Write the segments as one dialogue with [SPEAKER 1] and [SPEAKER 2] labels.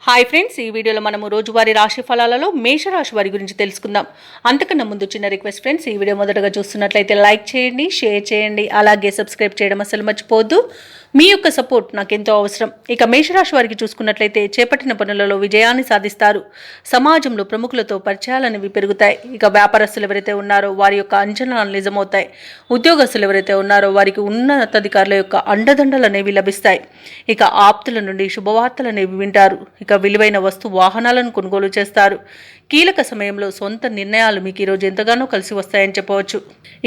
[SPEAKER 1] Hi friends, ఈ వీడియోలో మనము రోజువారీ రాశి ఫలాలలో మేషరాశి వారి గురించి తెలుసుకుందాం. అంతకన్నా ముందు చిన్న రిక్వెస్ట్ ఫ్రెండ్స్, ఈ వీడియో మొదటగా చూస్తున్నట్లయితే లైక్ చేయండి, షేర్ చేయండి, అలాగే సబ్స్క్రైబ్ చేయడం అసలు మర్చిపోవద్దు. మీ యొక్క సపోర్ట్ నాకెంతో అవసరం. ఇక మేషరాశి వారికి చూసుకున్నట్లయితే చేపట్టిన పనులలో విజయాన్ని సాధిస్తారు. సమాజంలో ప్రముఖులతో పరిచయాలనేవి పెరుగుతాయి. ఇక వ్యాపారస్తులు ఎవరైతే ఉన్నారో వారి యొక్క అంచనాలు నిజమవుతాయి. ఉద్యోగస్తులు ఎవరైతే ఉన్నారో వారికి ఉన్నతాధికారుల యొక్క అండదండలు అనేవి లభిస్తాయి. ఇక ఆప్తుల నుండి శుభవార్తలు అనేవి వింటారు. ఇక విలువైన వస్తు వాహనాలను కొనుగోలు చేస్తారు. కీలక సమయంలో సొంత నిర్ణయాలు మీకు ఈరోజు ఎంతగానో కలిసి వస్తాయని చెప్పవచ్చు.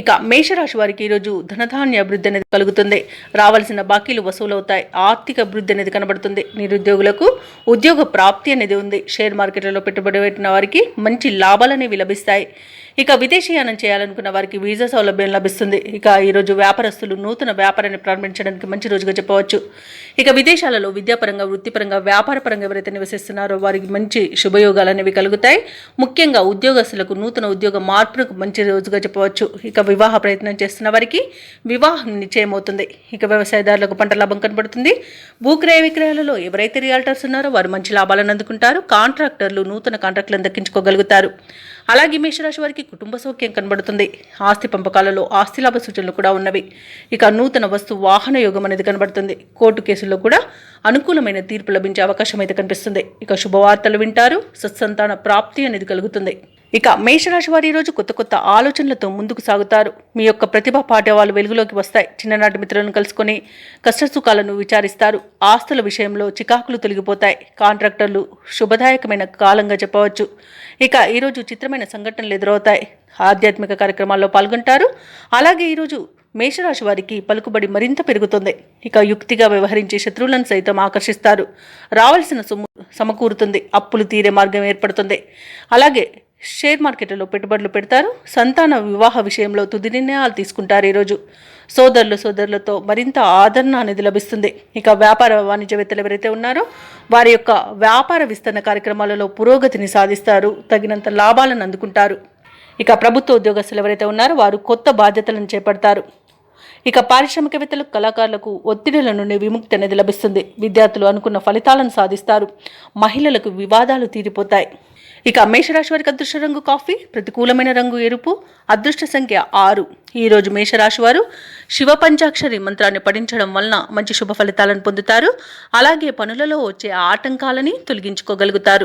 [SPEAKER 1] ఇక మేషరాశి వారికి ఈరోజు ధనధాన్య అభివృద్ధి అనేది కలుగుతుంది. రావాల్సిన బాకీలు వసూలవుతాయి. ఆర్థిక అభివృద్ధి అనేది కనబడుతుంది. నిరుద్యోగులకు ఉద్యోగ ప్రాప్తి అనేది ఉంది. షేర్ మార్కెట్లలో పెట్టుబడి పెట్టిన వారికి మంచి లాభాలు అనేవి లభిస్తాయి. ఇక విదేశీయానం చేయాలనుకున్న వారికి వీసా సౌలభ్యం లభిస్తుంది. ఇక ఈరోజు వ్యాపారస్తులు నూతన వ్యాపారాన్ని ప్రారంభించడానికి మంచి రోజుగా చెప్పవచ్చు. ఇక విదేశాలలో విద్యాపరంగా, వృత్తిపరంగా, వ్యాపారపరంగా ఎవరైతే నివసిస్తున్నారో వారికి మంచి శుభయోగాలు అనేవి కలుగుతాయి. ముఖ్యంగా ఉద్యోగస్తులకు నూతన ఉద్యోగ మార్పులకు మంచి రోజుగా చెప్పవచ్చు. ఇక వివాహ ప్రయత్నం చేస్తున్న వారికి వివాహం నిశ్చయమవుతుంది. ఇక వ్యవసాయదారులకు పంట లాభం కనబడుతుంది. భూక్రయ విక్రయాలలో ఎవరైతే రియాల్టర్స్ ఉన్నారో వారు మంచి లాభాలను అందుకుంటారు. కాంట్రాక్టర్లు నూతన కాంట్రాక్టులను దక్కించుకోగలుగుతారు. అలాగే మేషరాశి వారికి కుటుంబ సౌఖ్యం కనబడుతుంది. ఆస్తి పంపకాలలో ఆస్తి లాభ సూచనలు కూడా ఉన్నవి. ఇక నూతన వస్తు వాహన యోగం అనేది కనబడుతుంది. కోర్టు కేసుల్లో కూడా అనుకూలమైన తీర్పు లభించే అవకాశం అయితే కనిపిస్తుంది. ఇక శుభవార్తలు వింటారు. సత్సంతాన ప్రాప్తి అనేది కలుగుతుంది. ఇక మేషరాశి వారి ఈరోజు కొత్త కొత్త ఆలోచనలతో ముందుకు సాగుతారు. మీ యొక్క ప్రతిభా పాఠవాలు వెలుగులోకి వస్తాయి. చిన్ననాటి మిత్రులను కలుసుకొని కష్టసుఖాలను విచారిస్తారు. ఆస్తుల విషయంలో చికాకులు తొలగిపోతాయి. కాంట్రాక్టర్లు శుభదాయకమైన కాలంగా చెప్పవచ్చు. ఇక ఈరోజు చిత్రమైన సంఘటనలు ఎదురవుతాయి. ఆధ్యాత్మిక కార్యక్రమాల్లో పాల్గొంటారు. అలాగే ఈరోజు మేషరాశి వారికి పలుకుబడి మరింత పెరుగుతుంది. ఇక యుక్తిగా వ్యవహరించే శత్రువులను సైతం ఆకర్షిస్తారు. రావాల్సిన సొమ్ము సమకూరుతుంది. అప్పులు తీరే మార్గం ఏర్పడుతుంది. అలాగే షేర్ మార్కెట్లో పెట్టుబడులు పెడతారు. సంతాన వివాహ విషయంలో తుది నిర్ణయాలు తీసుకుంటారు. ఈరోజు సోదరులతో మరింత ఆదరణ అనేది లభిస్తుంది. ఇక వ్యాపార వాణిజ్యవేత్తలు ఎవరైతే ఉన్నారో వారి యొక్క వ్యాపార విస్తరణ కార్యక్రమాలలో పురోగతిని సాధిస్తారు. తగినంత లాభాలను అందుకుంటారు. ఇక ప్రభుత్వ ఉద్యోగస్తులు ఎవరైతే ఉన్నారో వారు కొత్త బాధ్యతలను చేపడతారు. ఇక పారిశ్రామికవేత్తలకు, కళాకారులకు ఒత్తిడిల నుండి విముక్తి అనేది లభిస్తుంది. విద్యార్థులు అనుకున్న ఫలితాలను సాధిస్తారు. మహిళలకు వివాదాలు తీరిపోతాయి. ఇక మేషరాశి వారికి అదృష్ట రంగు కాఫీ, ప్రతికూలమైన రంగు ఎరుపు, అదృష్ట సంఖ్య 6. ఈరోజు మేషరాశి వారు శివ పంచాక్షరి మంత్రాన్ని పఠించడం వలన మంచి శుభ ఫలితాలను పొందుతారు. అలాగే పనులలో వచ్చే ఆటంకాలని తొలగించుకోగలుగుతారు.